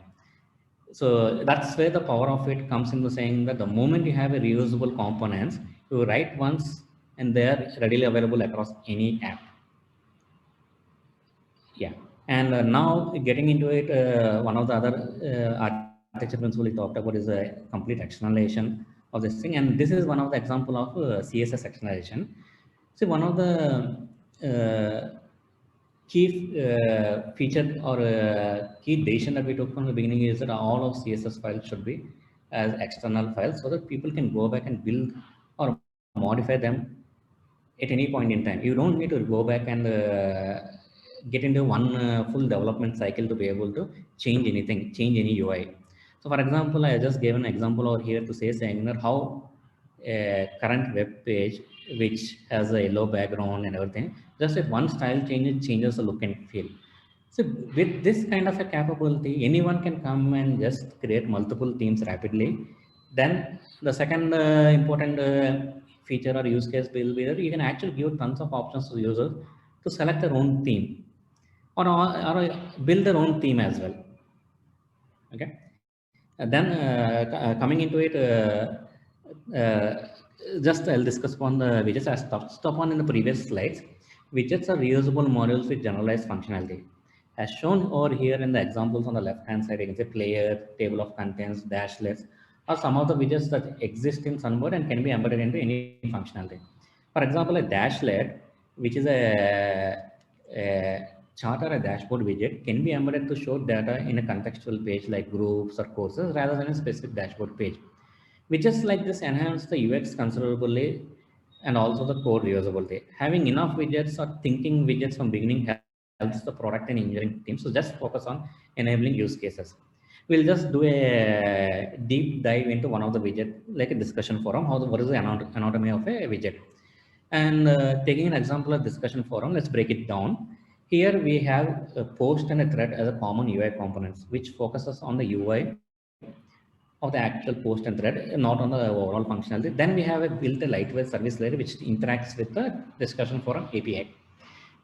So that's where the power of it comes into saying that the moment you have a reusable components, you write once and they are readily available across any app. Yeah, and now getting into it, one of the other architecture principles we talked about is a complete externalization of this thing, and this is one of the example of CSS externalization. See, one of the key feature or key decision that we took from the beginning is that all of CSS files should be as external files so that people can go back and build or modify them at any point in time. You don't need to go back and get into one full development cycle to be able to change anything, change any UI. So for example, I just gave an example over here to say saying that how a current web page, which has a yellow background and everything, just if one style changes the look and feel. So with this kind of a capability, anyone can come and just create multiple themes rapidly. Then the second important feature or use case will be that you can actually give tons of options to users to select their own theme or build their own theme as well. Okay. And then coming into it, just I'll discuss upon the widgets as touched upon in the previous slides. Widgets are reusable modules with generalized functionality. As shown over here in the examples on the left-hand side, you can say player, table of contents, dashlets, are some of the widgets that exist in Sunbird and can be embedded into any functionality. For example, a dashlet, which is a chart or a dashboard widget, can be embedded to show data in a contextual page like groups or courses rather than a specific dashboard page. Widgets like this enhance the UX considerably and also the code reusability. Having enough widgets or thinking widgets from beginning helps the product and engineering teams to just focus on enabling use cases. We'll just do a deep dive into one of the widget, like a discussion forum, what is the anatomy of a widget. And taking an example of discussion forum, let's break it down. Here we have a post and a thread as a common UI components, which focuses on the UI of the actual post and thread, not on the overall functionality. Then we have built a lightweight service layer which interacts with the discussion forum API.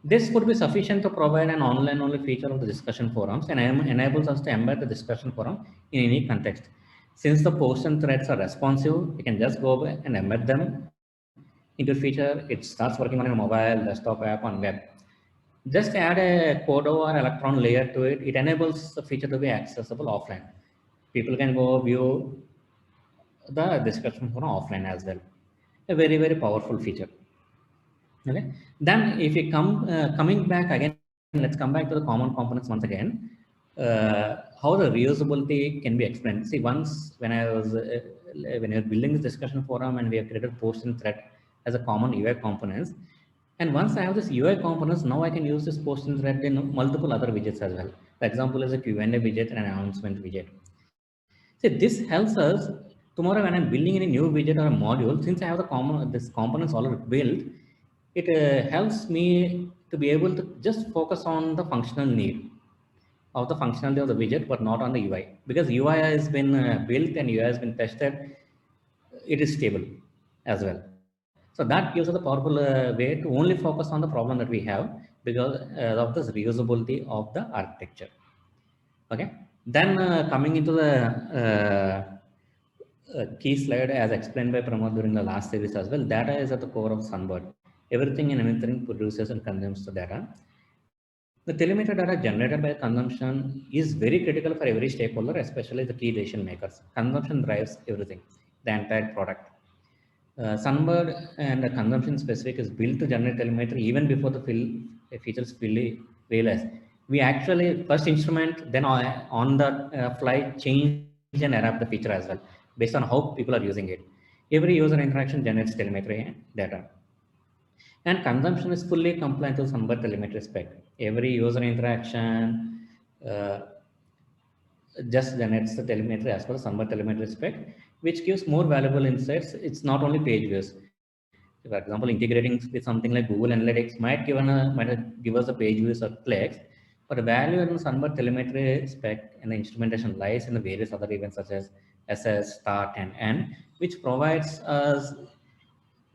This could be sufficient to provide an online-only feature of the discussion forums and enables us to embed the discussion forum in any context. Since the posts and threads are responsive, we can just go and embed them into feature. It starts working on a mobile, desktop app, on web. Just add a Codo or Electron layer to it. It enables the feature to be accessible offline. People can go view the discussion forum offline as well. A very, very powerful feature. Okay. Then if we coming back again, let's come back to the common components once again. How the reusability can be explained. See, once when I was when you're building this discussion forum and we have created post and thread as a common UI components, and once I have this UI components, now I can use this post and thread in multiple other widgets as well. The example is a Q&A widget and an announcement widget. See, this helps us tomorrow when I'm building any new widget or a module. Since I have this components already built, it helps me to be able to just focus on the functional need of the functionality of the widget, but not on the UI, because UI has been built and UI has been tested. It is stable as well. So that gives us a powerful way to only focus on the problem that we have because of this reusability of the architecture. Okay. Then coming into the key slide as explained by Pramod during the last series as well, data is at the core of Sunbird. Everything and anything produces and consumes the data. The telemetry data generated by consumption is very critical for every stakeholder, especially the key decision makers. Consumption drives everything, the entire product. Sunbird and the consumption specific is built to generate telemetry even before the features fully realized. We actually first instrument, then on the fly change and adapt the feature as well, based on how people are using it. Every user interaction generates telemetry data. And consumption is fully compliant to Sunbird telemetry spec. Every user interaction just generates the telemetry as per Sunbird telemetry spec, which gives more valuable insights. It's not only page views. For example, integrating with something like Google Analytics might give us a page views or clicks, but the value in Sunbird telemetry spec and the instrumentation lies in the various other events such as SS, start, and end, which provides us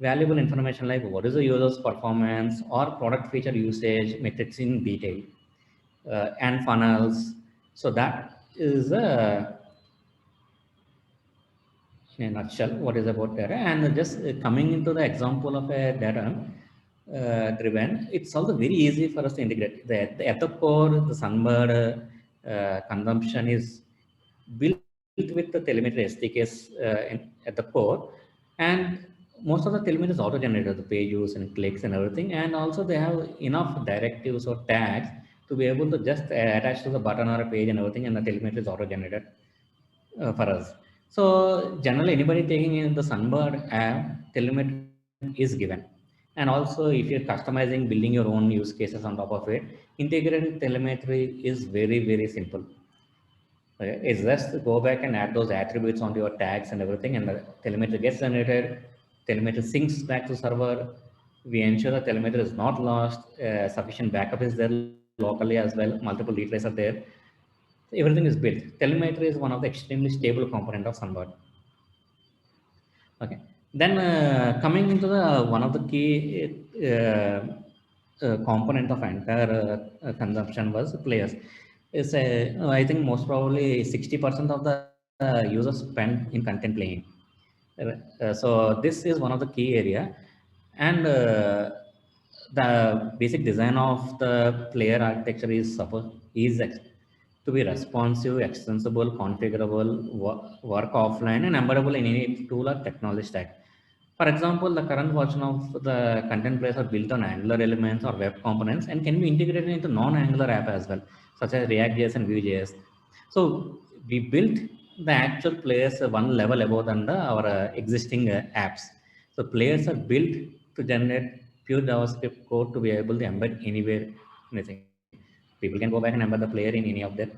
valuable information like what is the user's performance or product feature usage metrics in detail and funnels. So that is in a nutshell what is about data. And just coming into the example of a data driven, it's also very easy for us to integrate. At the core, the Sunbird consumption is built with the telemetry SDKs at the core, and most of the telemetry is auto-generated, the page views and clicks and everything, and also they have enough directives or tags to be able to just attach to the button or a page and everything, and the telemetry is auto-generated for us. So generally, anybody taking in the Sunbird app, telemetry is given. And also, if you're customizing, building your own use cases on top of it, integrating telemetry is very, very simple. Okay. It's just go back and add those attributes onto your tags and everything, and the telemetry gets generated. Telemetry syncs back to server. We ensure the telemetry is not lost. Sufficient backup is there locally as well. Multiple replays are there. Everything is built. Telemetry is one of the extremely stable component of Sunbird. Okay. Then coming into the one of the key component of entire consumption was players. Is I think most probably 60% of the users spend in content playing. So this is one of the key area, and the basic design of the player architecture is to be responsive, extensible, configurable, work offline, and embeddable in any tool or technology stack. For example, the current version of the content players are built on Angular elements or web components and can be integrated into non-Angular app as well, such as React.js and Vue.js. So we built the actual players one level above than our existing apps. So players are built to generate pure JavaScript code to be able to embed anywhere, anything. People can go back and embed the player in any of their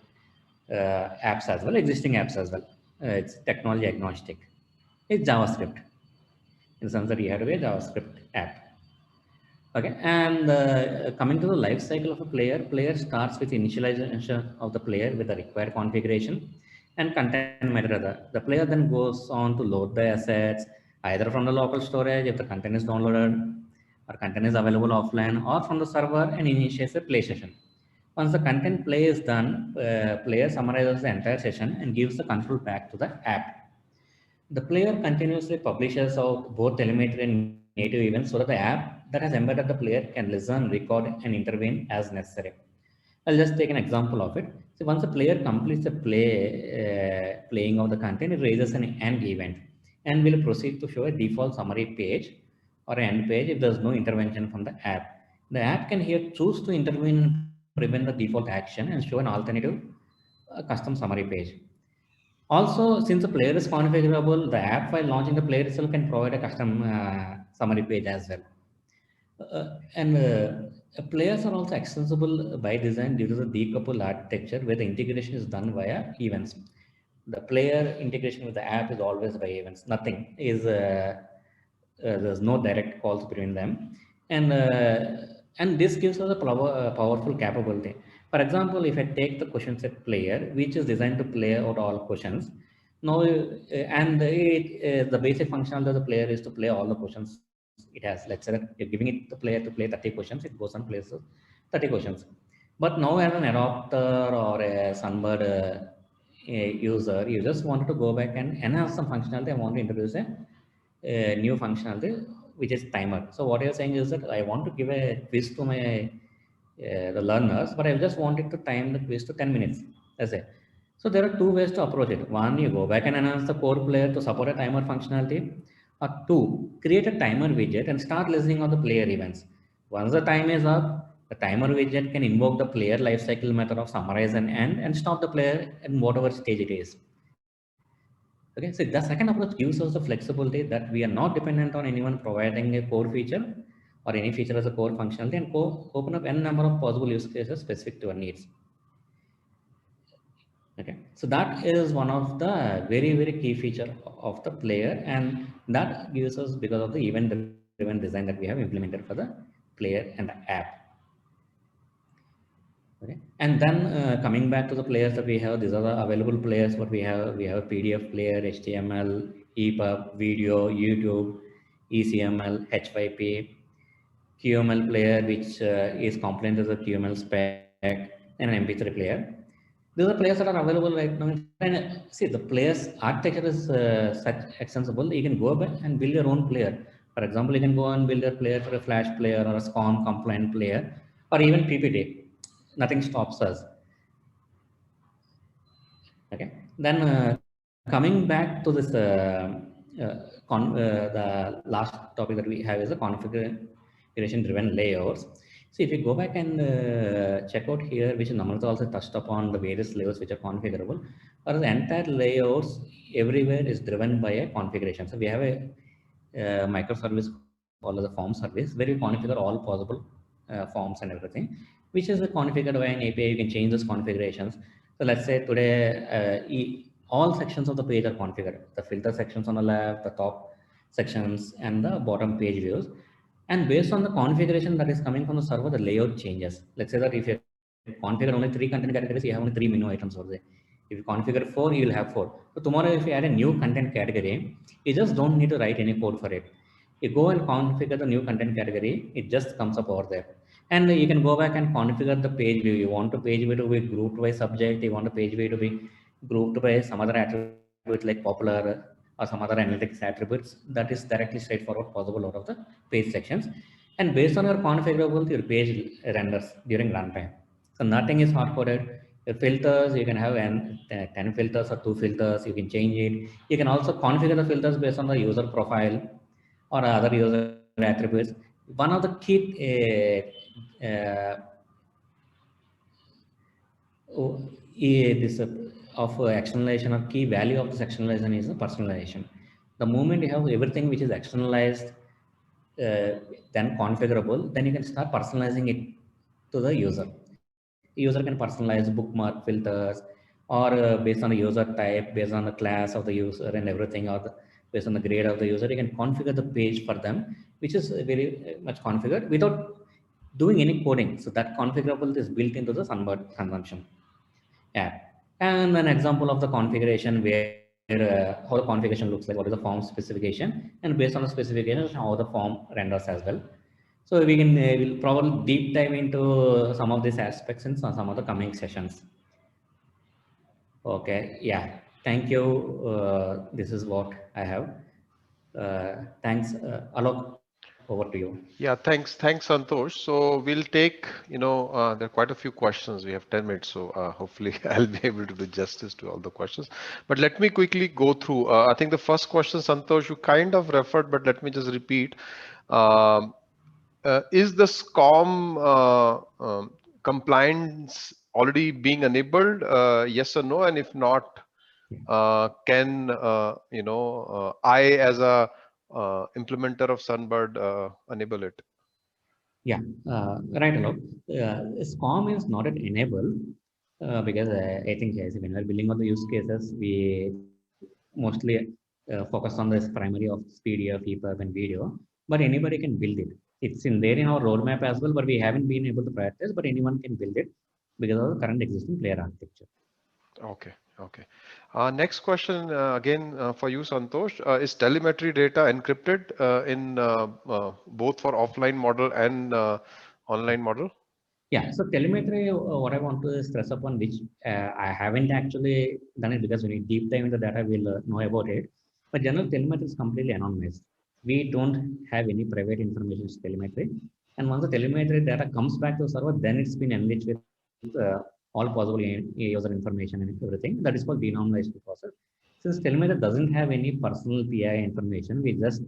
apps as well, existing apps as well. It's technology agnostic. It's JavaScript in the sense that you have to be a JavaScript app. Okay, and coming to the life cycle of a player starts with initialization of the player with the required configuration and content metadata. The player then goes on to load the assets either from the local storage if the content is downloaded or content is available offline, or from the server and initiates a play session. Once the content play is done, player summarizes the entire session and gives the control back to the app. The player continuously publishes out both telemetry and native events so that the app that has embedded the player can listen, record, and intervene as necessary. I'll just take an example of it. So once the player completes the playing of the content, it raises an end event and will proceed to show a default summary page or an end page if there's no intervention from the app. The app can here choose to intervene and prevent the default action and show an alternative custom summary page. Also, since the player is configurable, the app while launching the player itself can provide a custom summary page as well. Players are also extensible by design due to the decoupled architecture where the integration is done via events. The player integration with the app is always by events. Nothing is, there's no direct calls between them. And this gives us a powerful capability. For example, if I take the question set player, which is designed to play out all questions, now, the basic functionality of the player is to play all the questions it has. Let's say that you're giving it the player to play 30 questions, it goes and plays 30 questions. But now as an adopter or a Sunbird user, you just wanted to go back and enhance some functionality. I want to introduce a new functionality, which is timer. So what you're saying is that I want to give a quiz to my the learners, but I just wanted to time the quiz to 10 minutes. That's it. So there are two ways to approach it. One, you go back and enhance the core player to support a timer functionality. Or two, create a timer widget and start listening on the player events. Once the time is up, the timer widget can invoke the player lifecycle method of summarize and end and stop the player in whatever stage it is. Okay, so the second approach gives us the flexibility that we are not dependent on anyone providing a core feature or any feature as a core functionality, and open up n number of possible use cases specific to our needs. Okay, so that is one of the very key feature of the player, and that gives us because of the event-driven design that we have implemented for the player and the app. Okay, and then coming back to the players that we have, these are the available players. What we have a PDF player, HTML, EPUB, video, YouTube, ECML, H5P, QML player, which is compliant to the QML spec, and an MP3 player. These are players that are available right now. And see, the players architecture is such extensible. You can go back and build your own player. For example, you can go and build a player for a Flash player or a SCORM compliant player, or even PPT. Nothing stops us. Okay. Then coming back to this, the last topic that we have is the configuration-driven layouts. So if you go back and check out here, which Namrata also touched upon the various layouts which are configurable, or the entire layouts everywhere is driven by a configuration. So we have a microservice called the form service where you configure all possible forms and everything, which is configured by an API. You can change those configurations. So let's say today all sections of the page are configured. The filter sections on the left, the top sections, and the bottom page views. And based on the configuration that is coming from the server, the layout changes. Let's say that if you configure only 3 content categories, you have only 3 menu items over there. If you configure 4, you will have 4. So tomorrow, if you add a new content category, you just don't need to write any code for it. You go and configure the new content category, it just comes up over there. And you can go back and configure the page view. You want the page view to be grouped by subject, you want the page view to be grouped by some other attribute like popular or some other analytics attributes. That is directly straightforward possible out of the page sections. And based on your configurable, your page renders during runtime. So nothing is hard-coded. Your filters, you can have 10 filters or 2 filters, you can change it. You can also configure the filters based on the user profile or other user attributes. One of the key of externalization or key value of this externalization is the personalization. The moment you have everything which is externalized, then configurable, then you can start personalizing it to the user. The user can personalize bookmark filters, or based on the user type, based on the class of the user and everything, or based on the grade of the user, you can configure the page for them, which is very much configured without doing any coding. So that configurable is built into the Sunbird consumption app. And an example of the configuration where how the configuration looks like, what is the form specification, and based on the specification, how the form renders as well. So we can we'll probably deep dive into some of these aspects in some of the coming sessions. Okay, yeah, thank you. This is what I have. Thanks, Alok. Over to you. Yeah, thanks, Santosh. So we'll take, there are quite a few questions. We have 10 minutes, so hopefully I'll be able to do justice to all the questions. But let me quickly go through. I think the first question, Santosh, you kind of referred, but let me just repeat. Is the SCORM compliance already being enabled? Yes or no? And if not, can I as a implementer of Sunbird enable it? Yeah, right, Alok. SCORM is not an enable because I think yes, when we're building on the use cases, we mostly focus on this primary of PDF, EPUB, and video, but anybody can build it. It's in there in our roadmap as well, but we haven't been able to prioritize, but anyone can build it because of the current existing player architecture. Okay. Okay. Next question again for you, Santosh. Is telemetry data encrypted in both for offline model and online model? Yeah, so telemetry, what I want to stress upon, which I haven't actually done it because when we deep dive into data, we'll know about it. But general telemetry is completely anonymous. We don't have any private information telemetry. And once the telemetry data comes back to the server, then it's been enriched with all possible user information and everything. That is called denormalization process. Since telemetry doesn't have any personal PI information, we just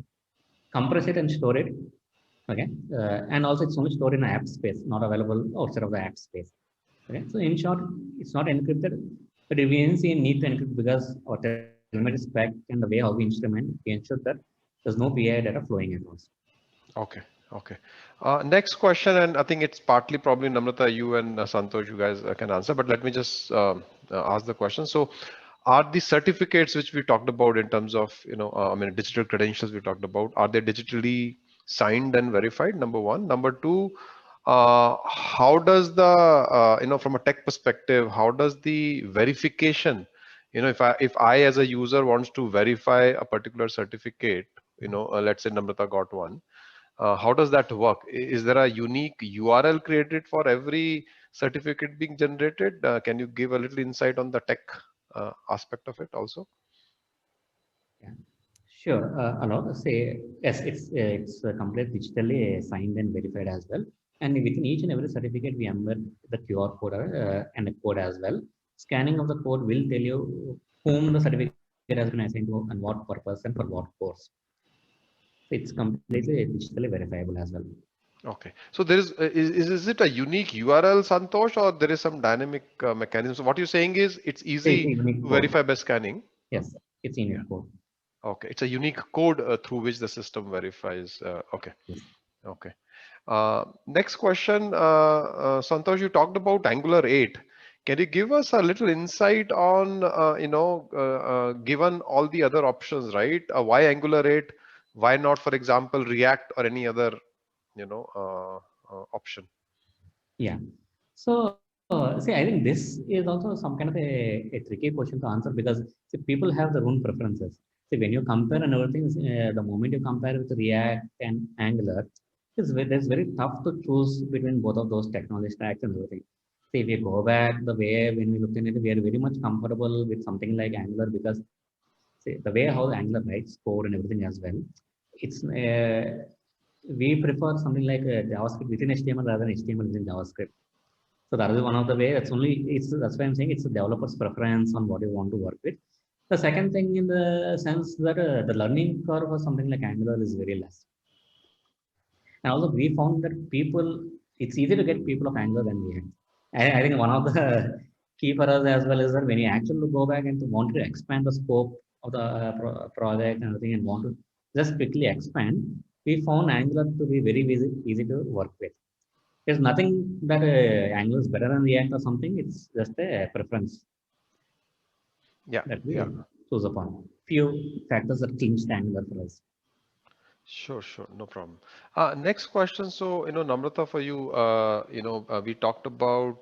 compress it and store it. Okay, and also it's only stored in an app space, not available outside of the app space. Okay, so in short, it's not encrypted, but we didn't see a need to encrypt because our telemetry spec and the way how we instrument, we ensure that there's no PI data flowing across. Okay. Okay. Next question, and I think it's partly probably Namrata, you and Santosh, you guys can answer, but let me just ask the question. So, are the certificates which we talked about in terms of, digital credentials we talked about, are they digitally signed and verified? Number one. Number two, how does the, from a tech perspective, how does the verification, if I as a user wants to verify a particular certificate, let's say Namrata got one. How does that work? Is there a unique URL created for every certificate being generated? Can you give a little insight on the tech aspect of it also? Yeah, sure. Alok, say yes, it's complete digitally signed and verified as well. And within each and every certificate, we embed the QR code and a code as well. Scanning of the code will tell you whom the certificate has been assigned to and what purpose and for what course. It's completely digitally verifiable as well. Okay, so there is it a unique URL, Santosh, or there is some dynamic mechanism? So what you're saying is it's easy to verify by scanning. Yes, it's a unique code. Okay, it's a unique code through which the system verifies. Okay, yes. Okay. Next question, Santosh, you talked about Angular 8. Can you give us a little insight on, given all the other options, right? Why Angular 8? Why not, for example, React or any other, option? Yeah. So, see, I think this is also some kind of a tricky question to answer because see, people have their own preferences. See, when you compare and everything, the moment you compare with React and Angular, it's very tough to choose between both of those technology stacks and everything. See, if you go back the way when we looked at it, we are very much comfortable with something like Angular because see, the way how Angular writes code and everything as well, it's we prefer something like JavaScript within HTML rather than HTML within JavaScript. So that is one of the way. That's why I'm saying it's a developer's preference on what you want to work with. The second thing in the sense that the learning curve for something like Angular is very less. And also we found that it's easy to get people of Angular than React. I think one of the key for us as well is that when you actually go back and want to expand the scope of the project and everything and want to just quickly expand, we found Angular to be very easy to work with. There's nothing that Angular is better than React or something. It's just a preference that we choose upon. Few factors that clinched Angular for us. Sure, no problem. Next question. So, Namrata, for you, we talked about,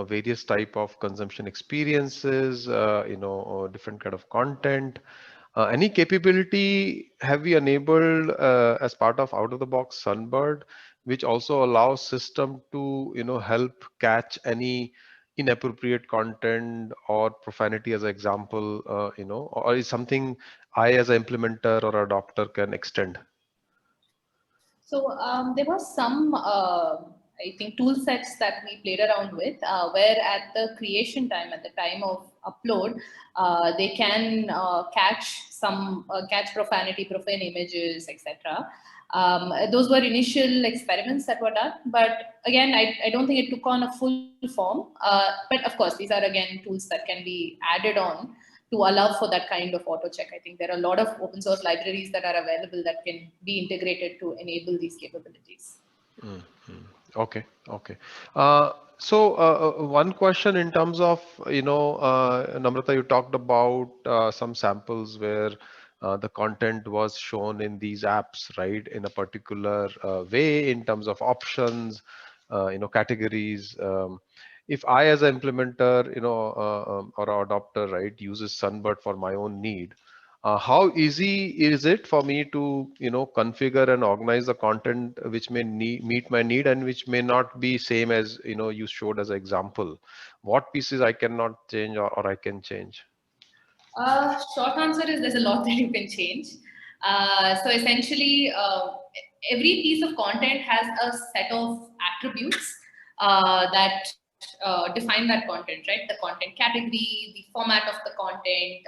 various type of consumption experiences, different kind of content. Any capability have we enabled as part of out-of-the-box Sunbird, which also allows system to, help catch any inappropriate content or profanity as an example, or is something I as an implementer or adopter can extend? So there was some, I think, tool sets that we played around with, where at the creation time, at the time of upload, they can catch profanity, profane images, etc. Those were initial experiments that were done, but again, I don't think it took on a full form. But of course, these are again tools that can be added on to allow for that kind of auto check. I think there are a lot of open source libraries that are available that can be integrated to enable these capabilities. Okay. So one question in terms of, Namrata, you talked about some samples where the content was shown in these apps, right, in a particular way in terms of options, categories. If I, as an implementer, or adopter, right, uses Sunbird for my own need, how easy is it for me to, configure and organize the content which may meet my need and which may not be same as, you showed as an example? What pieces I cannot change or I can change? Short answer is there's a lot that you can change. So essentially, every piece of content has a set of attributes that define that content, right? The content category, the format of the content,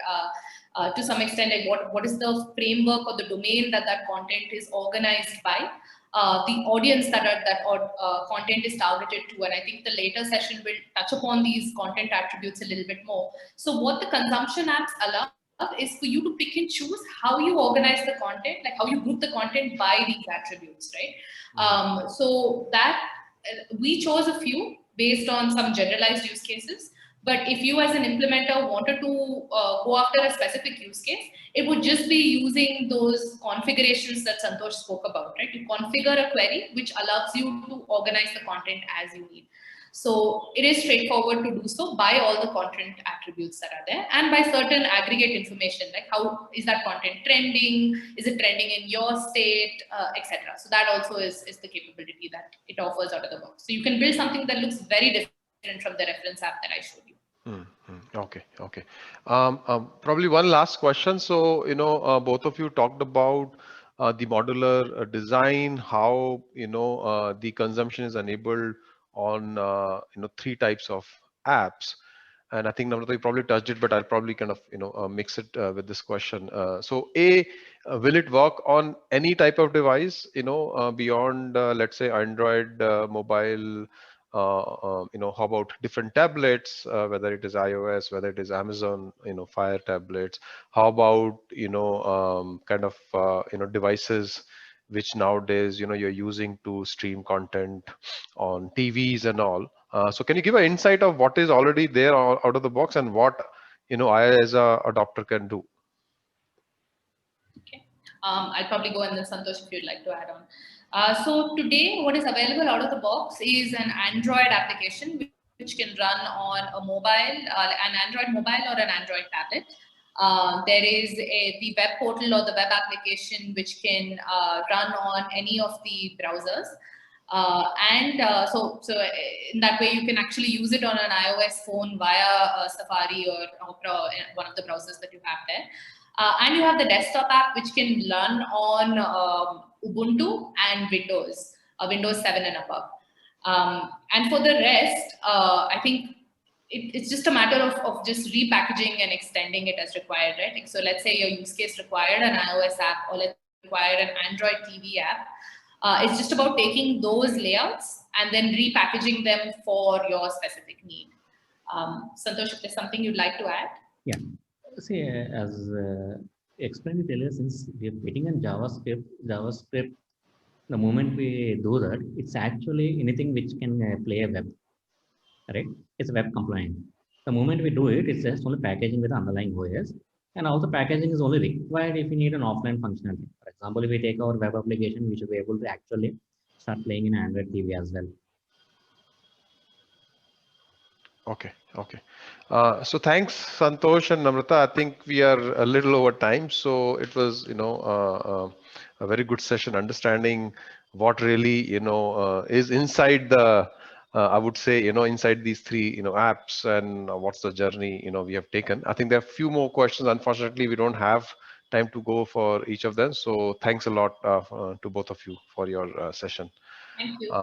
to some extent, like what is the framework or the domain that content is organized by, the audience that content is targeted to. And I think the later session will touch upon these content attributes a little bit more. So what the consumption apps allow is for you to pick and choose how you organize the content, like how you group the content by these attributes, right? So that we chose a few based on some generalized use cases. But if you as an implementer wanted to go after a specific use case, it would just be using those configurations that Santosh spoke about, right? You configure a query which allows you to organize the content as you need. So it is straightforward to do so by all the content attributes that are there and by certain aggregate information, like how is that content trending? Is it trending in your state, etc. So that also is the capability that it offers out of the box. So you can build something that looks very different from the reference app that I showed you. Okay. Probably one last question. So, both of you talked about the modular design, how, the consumption is enabled on, three types of apps. And I think, Namrata, you probably touched it, but I'll probably kind of, mix it with this question. So will it work on any type of device, beyond, let's say, Android, mobile, how about different tablets, whether it is iOS, whether it is Amazon, Fire tablets? How about, kind of, devices which nowadays, you're using to stream content on TVs and all? So can you give an insight of what is already there out of the box and what, I as a adopter can do? Okay. I'll probably go and then Santosh if you'd like to add on. So today, what is available out of the box is an Android application which can run on a mobile, an Android mobile or an Android tablet. There is the web portal or the web application which can run on any of the browsers. So in that way, you can actually use it on an iOS phone via Safari or Opera, one of the browsers that you have there. And you have the desktop app which can run on Ubuntu and Windows 7 and above. And for the rest, I think it's just a matter of just repackaging and extending it as required, right? So let's say your use case required an iOS app or let's required an Android TV app. It's just about taking those layouts and then repackaging them for your specific need. Santosh, if there's something you'd like to add? Yeah. See, as explained earlier, since we are waiting on JavaScript, the moment we do that, it's actually anything which can play a web, right? It's web compliant. The moment we do it, it's just only packaging with the underlying OS. And also packaging is only required if you need an offline functionality. For example, if we take our web application, we should be able to actually start playing in Android TV as well. Okay. So thanks, Santosh and Namrata. I think we are a little over time, so it was, a very good session understanding what really, is inside the, I would say, inside these three, apps, and what's the journey, we have taken. I think there are a few more questions. Unfortunately, we don't have time to go for each of them. So thanks a lot to both of you for your session. Thank you.